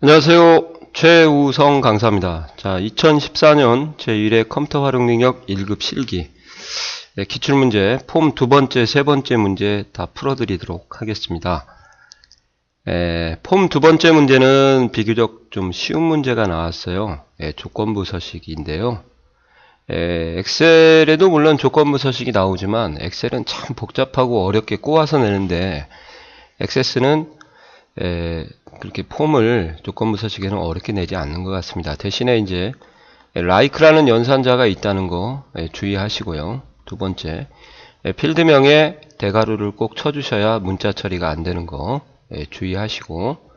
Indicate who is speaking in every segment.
Speaker 1: 안녕하세요. 최우성 강사입니다. 자, 2014년 제1회 컴퓨터 활용 능력 1급 실기 기출문제 폼 두 번째, 세 번째 문제 다 풀어드리도록 하겠습니다. 폼 두 번째 문제는 비교적 좀 쉬운 문제가 나왔어요. 조건부 서식인데요. 엑셀에도 물론 조건부 서식이 나오지만 엑셀은 참 복잡하고 어렵게 꼬아서 내는데 액세스는 그렇게 폼을 조건부 서식에는 어렵게 내지 않는 것 같습니다. 대신에 이제 like라는 연산자가 있다는 거 주의하시고요. 두 번째, 필드명에 대가루를 꼭 쳐주셔야 문자 처리가 안 되는 거 주의하시고,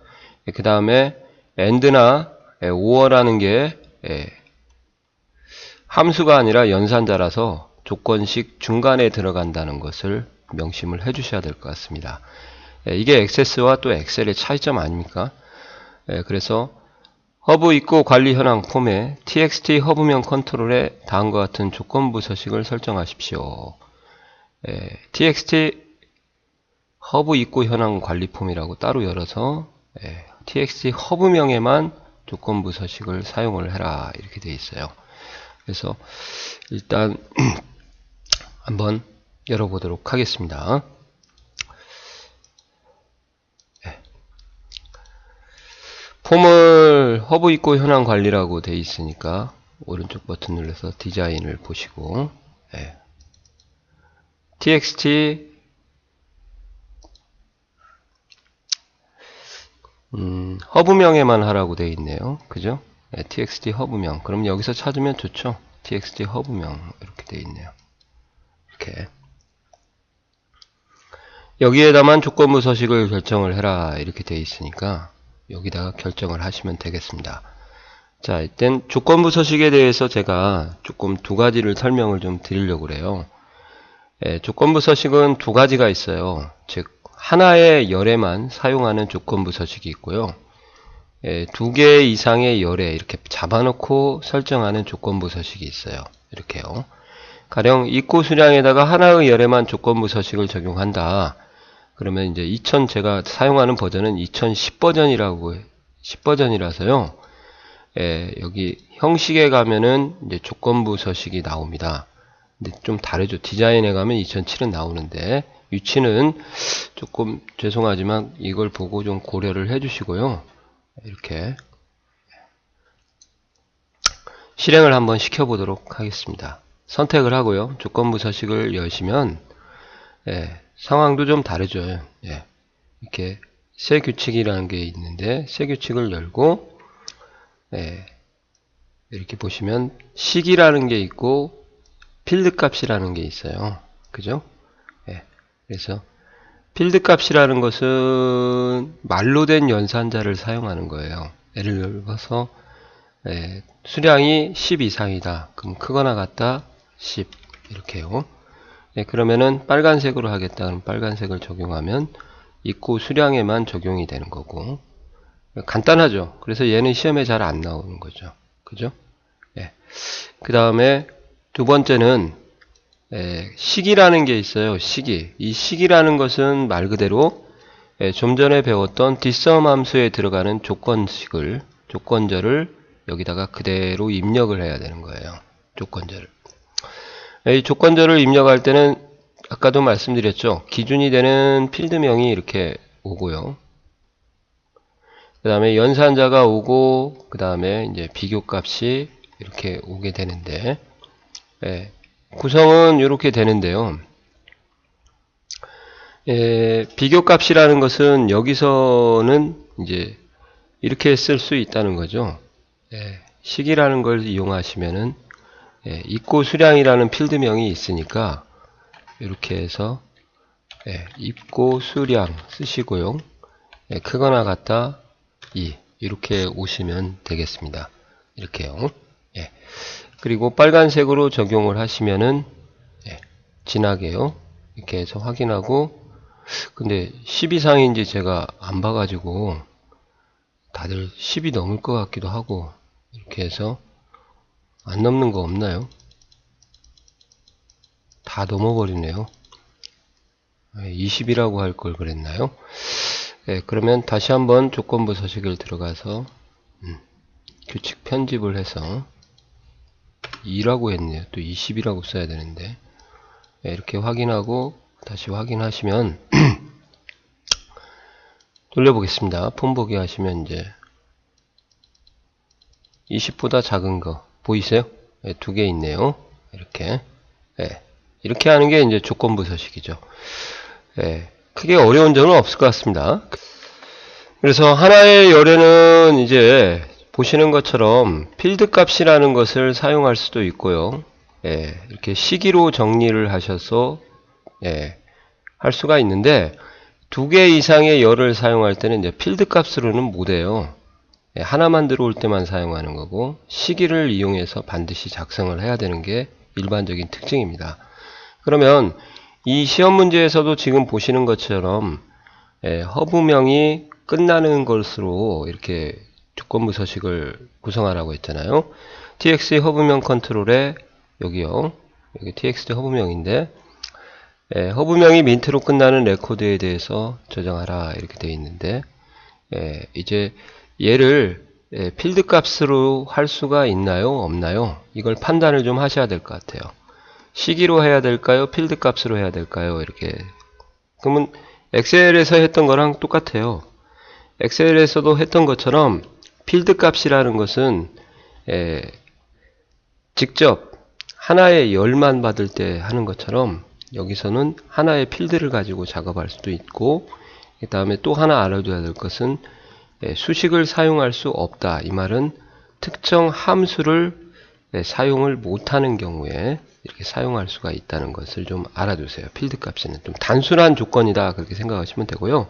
Speaker 1: 그 다음에 and나 or라는 게 함수가 아니라 연산자라서 조건식 중간에 들어간다는 것을 명심을 해주셔야 될 것 같습니다. 이게 액세스와 또 엑셀의 차이점 아닙니까? 그래서 허브 있고 관리 현황 폼에 txt 허브명 컨트롤에 다음과 같은 조건부 서식을 설정하십시오. txt 허브 있고 현황 관리 폼이라고 따로 열어서 txt 허브명에만 조건부 서식을 사용을 해라 이렇게 되어 있어요. 그래서 일단 한번 열어보도록 하겠습니다. 폼을 허브 있고 현황 관리라고 되어 있으니까 오른쪽 버튼 눌러서 디자인을 보시고 txt 허브명에만 하라고 되어 있네요. 그죠? txt 허브명. 그럼 여기서 찾으면 좋죠. txt 허브명 이렇게 되어 있네요. 이렇게 여기에다만 조건부 서식을 결정을 해라 이렇게 되어 있으니까 여기다가 결정을 하시면 되겠습니다. 자, 일단 조건부 서식에 대해서 제가 조금 두 가지를 설명을 좀 드리려고 그래요. 조건부 서식은 두 가지가 있어요. 즉 하나의 열에만 사용하는 조건부 서식이 있고요. 두 개 이상의 열에 이렇게 잡아놓고 설정하는 조건부 서식이 있어요. 이렇게요. 가령 입고 수량에다가 하나의 열에만 조건부 서식을 적용한다. 그러면 이제 제가 사용하는 버전은 2010 버전이라고 10버전이라서요. 여기 형식에 가면은 이제 조건부 서식이 나옵니다. 근데 좀 다르죠. 디자인에 가면 2007은 나오는데 위치는 조금 죄송하지만 이걸 보고 좀 고려를 해 주시고요. 이렇게 실행을 한번 시켜보도록 하겠습니다. 선택을 하고요. 조건부 서식을 여시면 상황도 좀 다르죠. 이렇게 새 규칙이라는 게 있는데 새 규칙을 열고 이렇게 보시면 식이라는 게 있고 필드 값이라는 게 있어요. 그죠? 그래서 필드 값이라는 것은 말로 된 연산자를 사용하는 거예요. 예를 들어서 수량이 10 이상이다. 그럼 크거나 같다 10 이렇게요. 그러면은 빨간색으로 하겠다. 그럼 빨간색을 적용하면 입고 수량에만 적용이 되는 거고 간단하죠. 그래서 얘는 시험에 잘 안 나오는 거죠. 그죠? 그 다음에 두 번째는 식이라는 게 있어요. 식이. 이 식이라는 것은 말 그대로 좀 전에 배웠던 뒷섬 함수에 들어가는 조건절을 여기다가 그대로 입력을 해야 되는 거예요. 조건절을. 이 조건절을 입력할 때는 아까도 말씀드렸죠. 기준이 되는 필드명이 이렇게 오고요. 그 다음에 연산자가 오고 그 다음에 이제 비교값이 이렇게 오게 되는데 구성은 이렇게 되는데요. 비교값이라는 것은 여기서는 이제 이렇게 쓸 수 있다는 거죠. 식이라는 걸 이용하시면은 입고 수량이라는 필드명이 있으니까 이렇게 해서 입고 수량 쓰시고요. 크거나 같다 2 이렇게 오시면 되겠습니다. 이렇게요. 그리고 빨간색으로 적용을 하시면은 진하게요. 이렇게 해서 확인하고 근데 10 이상인지 제가 안 봐가지고 다들 10이 넘을 것 같기도 하고 이렇게 해서 안 넘는 거 없나요? 다 넘어버리네요. 20이라고 할 걸 그랬나요? 그러면 다시 한번 조건부 서식을 들어가서 규칙 편집을 해서 2라고 했네요. 또 20이라고 써야 되는데 이렇게 확인하고 다시 확인하시면 돌려보겠습니다. 폰보기 하시면 이제 20보다 작은 거 보이세요? 두 개 있네요. 이렇게 이렇게 하는 게 이제 조건부 서식이죠. 크게 어려운 점은 없을 것 같습니다. 그래서 하나의 열에는 이제 보시는 것처럼 필드 값이라는 것을 사용할 수도 있고요. 이렇게 시기로 정리를 하셔서 할 수가 있는데 두 개 이상의 열을 사용할 때는 이제 필드 값으로는 못해요. 하나만 들어올 때만 사용하는 거고 시기를 이용해서 반드시 작성을 해야 되는 게 일반적인 특징입니다. 그러면 이 시험 문제에서도 지금 보시는 것처럼 허브명이 끝나는 것으로 이렇게 조건부 서식을 구성하라고 했잖아요. txt 허브명 컨트롤에 여기요. 여기 txt 허브명인데 허브명이 민트로 끝나는 레코드에 대해서 저장하라 이렇게 되어 있는데 이제 얘를 필드 값으로 할 수가 있나요? 없나요? 이걸 판단을 좀 하셔야 될 것 같아요. 시기로 해야 될까요? 필드 값으로 해야 될까요? 이렇게. 그러면 엑셀에서 했던 거랑 똑같아요. 엑셀에서도 했던 것처럼 필드 값이라는 것은 직접 하나의 열만 받을 때 하는 것처럼 여기서는 하나의 필드를 가지고 작업할 수도 있고 그 다음에 또 하나 알아둬야 될 것은 수식을 사용할 수 없다. 이 말은 특정 함수를 사용을 못하는 경우에 이렇게 사용할 수가 있다는 것을 좀 알아두세요. 필드 값에는 좀 단순한 조건이다 그렇게 생각하시면 되고요.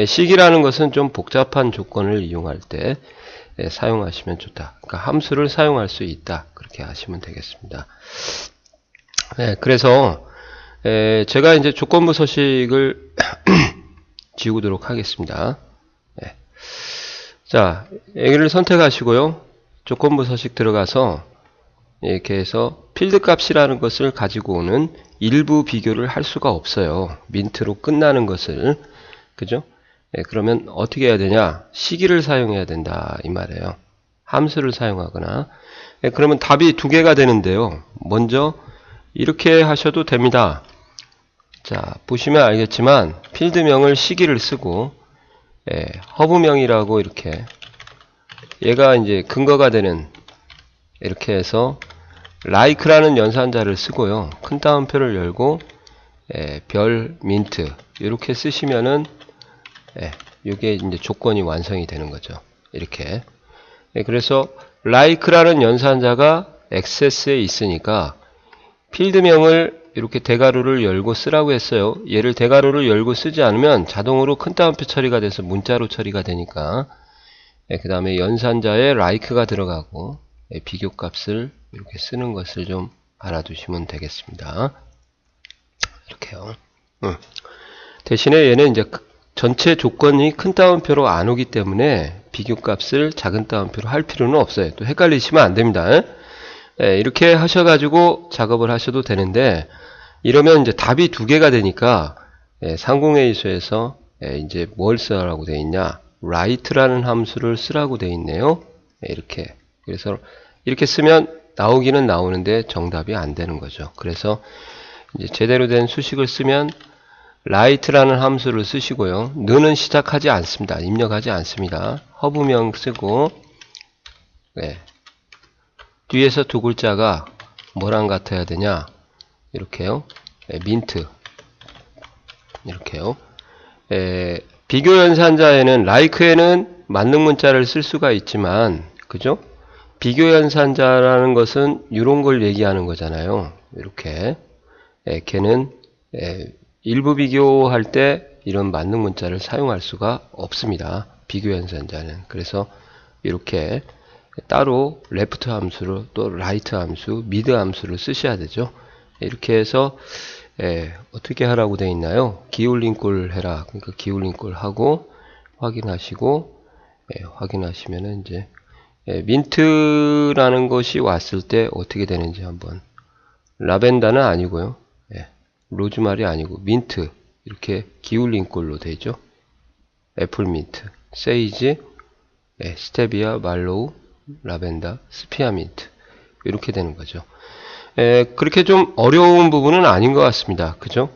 Speaker 1: 시기라는 것은 좀 복잡한 조건을 이용할 때 사용하시면 좋다. 그러니까 함수를 사용할 수 있다 그렇게 하시면 되겠습니다. 그래서 제가 이제 조건부 서식을 지우도록 하겠습니다. 자, 여기를 선택하시고요. 조건부 서식 들어가서 이렇게 해서 필드 값이라는 것을 가지고 오는 일부 비교를 할 수가 없어요. 민트로 끝나는 것을. 그죠? 그러면 어떻게 해야 되냐? 시기를 사용해야 된다. 이 말이에요. 함수를 사용하거나. 그러면 답이 두 개가 되는데요. 먼저 이렇게 하셔도 됩니다. 자, 보시면 알겠지만 필드명을 시기를 쓰고 허브명이라고 이렇게 얘가 이제 근거가 되는 이렇게 해서 like라는 연산자를 쓰고요. 큰 따옴표를 열고 별 민트 이렇게 쓰시면은 이게 이제 조건이 완성이 되는 거죠. 이렇게. 그래서 like라는 연산자가 액세스에 있으니까 필드명을 이렇게 대괄호를 열고 쓰라고 했어요. 얘를 대괄호를 열고 쓰지 않으면 자동으로 큰 따옴표 처리가 돼서 문자로 처리가 되니까 그 다음에 연산자에 like가 들어가고 비교값을 이렇게 쓰는 것을 좀 알아두시면 되겠습니다. 이렇게요. 대신에 얘는 이제 전체 조건이 큰 따옴표로 안 오기 때문에 비교값을 작은 따옴표로 할 필요는 없어요. 또 헷갈리시면 안 됩니다. 이렇게 하셔가지고 작업을 하셔도 되는데 이러면 이제 답이 두 개가 되니까 상공회의소에서 이제 뭘 쓰라고 되어 있냐? write라는 함수를 쓰라고 되어 있네요. 이렇게. 그래서 이렇게 쓰면 나오기는 나오는데 정답이 안 되는 거죠. 그래서 이제 제대로 된 수식을 쓰면 write라는 함수를 쓰시고요. 는은 시작하지 않습니다. 입력하지 않습니다. 허브명 쓰고 뒤에서 두 글자가 뭐랑 같아야 되냐? 이렇게요. 민트. 이렇게요. 비교 연산자에는 like에는 만능 문자를 쓸 수가 있지만 그죠? 비교 연산자라는 것은 이런 걸 얘기하는 거잖아요. 이렇게 걔는 일부 비교할 때 이런 만능 문자를 사용할 수가 없습니다. 비교 연산자는. 그래서 이렇게 따로 레프트 함수로 또 라이트 함수, 미드 함수를 쓰셔야 되죠. 이렇게 해서 어떻게 하라고 되어 있나요? 기울린 꼴 해라. 그러니까 기울린 꼴 하고 확인하시고 확인하시면은 이제 민트라는 것이 왔을 때 어떻게 되는지 한번. 라벤더는 아니고요. 로즈마리 아니고 민트 이렇게 기울린 꼴로 되죠. 애플민트, 세이지, 스테비아, 말로우, 라벤더, 스피아민트 이렇게 되는 거죠. 그렇게 좀 어려운 부분은 아닌 것 같습니다. 그죠?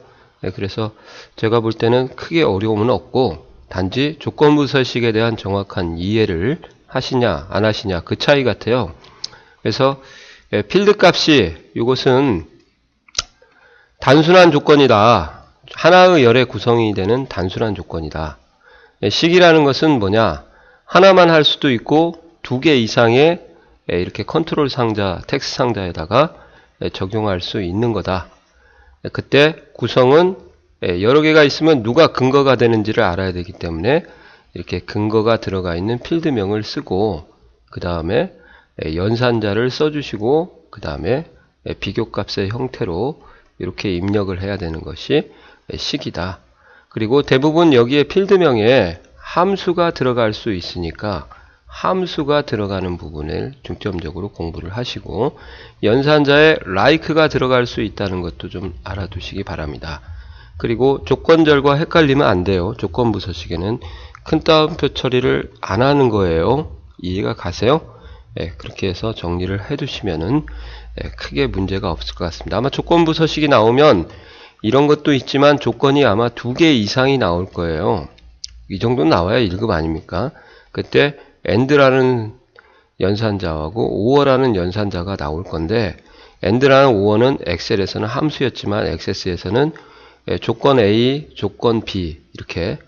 Speaker 1: 그래서 제가 볼 때는 크게 어려움은 없고 단지 조건부 서식에 대한 정확한 이해를 하시냐 안 하시냐 그 차이 같아요. 그래서 필드 값이 이것은 단순한 조건이다. 하나의 열의 구성이 되는 단순한 조건이다. 식이라는 것은 뭐냐? 하나만 할 수도 있고 두 개 이상의 이렇게 컨트롤 상자, 텍스트 상자에다가 적용할 수 있는 거다. 그때 구성은 여러 개가 있으면 누가 근거가 되는지를 알아야 되기 때문에 이렇게 근거가 들어가 있는 필드명을 쓰고 그 다음에 연산자를 써주시고 그 다음에 비교값의 형태로 이렇게 입력을 해야 되는 것이 식이다. 그리고 대부분 여기에 필드명에 함수가 들어갈 수 있으니까 함수가 들어가는 부분을 중점적으로 공부를 하시고 연산자에 like가 들어갈 수 있다는 것도 좀 알아두시기 바랍니다. 그리고 조건절과 헷갈리면 안 돼요. 조건부 서식에는 큰 따옴표 처리를 안 하는 거예요. 이해가 가세요? 그렇게 해서 정리를 해두시면은 크게 문제가 없을 것 같습니다. 아마 조건부 서식이 나오면 이런 것도 있지만 조건이 아마 2개 이상이 나올 거예요. 이 정도는 나와야 1급 아닙니까? 그때 AND라는 연산자하고 OR라는 연산자가 나올 건데 AND라는 OR는 엑셀에서는 함수였지만 액세스에서는 조건 A, 조건 B 이렇게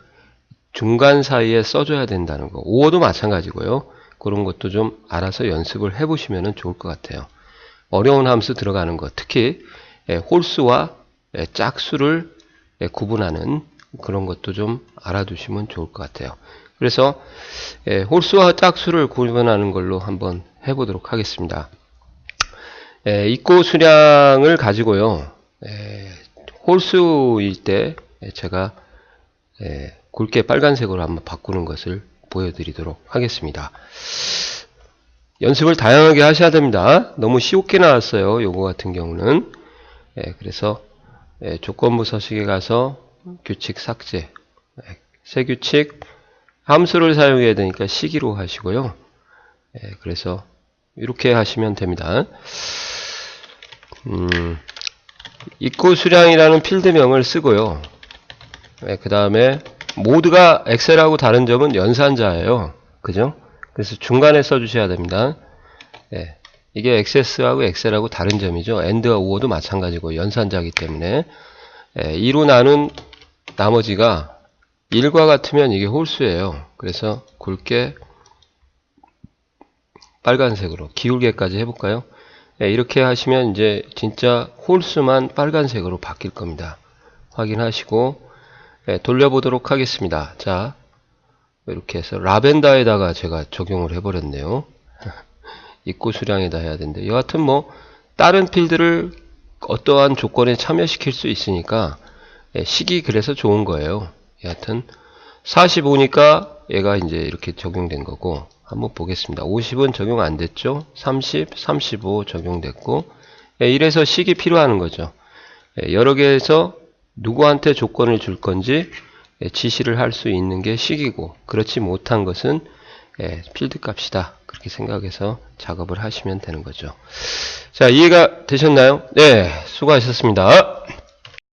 Speaker 1: 중간 사이에 써줘야 된다는 거. OR도 마찬가지고요. 그런 것도 좀 알아서 연습을 해보시면 좋을 것 같아요. 어려운 함수 들어가는 것, 특히 홀수와 짝수를 구분하는 그런 것도 좀 알아두시면 좋을 것 같아요. 그래서 홀수와 짝수를 구분하는 걸로 한번 해보도록 하겠습니다. 입고 수량을 가지고요. 홀수일 때 제가 굵게 빨간색으로 한번 바꾸는 것을 보여드리도록 하겠습니다. 연습을 다양하게 하셔야 됩니다. 너무 쉽게 나왔어요. 요거 같은 경우는. 그래서 조건부 서식에 가서 규칙 삭제, 새 규칙, 함수를 사용해야 되니까 시기로 하시고요. 그래서 이렇게 하시면 됩니다. 입구 수량이라는 필드명을 쓰고요. 그 다음에 모두가 엑셀하고 다른 점은 연산자예요. 그죠? 그래서 중간에 써주셔야 됩니다. 이게 액세스하고 엑셀하고 다른 점이죠. AND와 OR도 마찬가지고 연산자이기 때문에 2로 나눈 나머지가 1과 같으면 이게 홀수예요. 그래서 굵게 빨간색으로 기울게까지 해볼까요? 이렇게 하시면 이제 진짜 홀수만 빨간색으로 바뀔 겁니다. 확인하시고 돌려보도록 하겠습니다. 자, 이렇게 해서 라벤더에다가 제가 적용을 해버렸네요. 입구 수량에다 해야 되는데 여하튼 뭐 다른 필드를 어떠한 조건에 참여시킬 수 있으니까 식이 그래서 좋은 거예요. 여하튼 45니까 얘가 이제 이렇게 적용된 거고 한번 보겠습니다. 50은 적용 안 됐죠. 30, 35 적용됐고 이래서 식이 필요한 거죠. 여러 개에서 누구한테 조건을 줄 건지 지시를 할 수 있는 게 식이고 그렇지 못한 것은 필드 값이다. 그렇게 생각해서 작업을 하시면 되는 거죠. 자, 이해가 되셨나요? 네, 수고하셨습니다.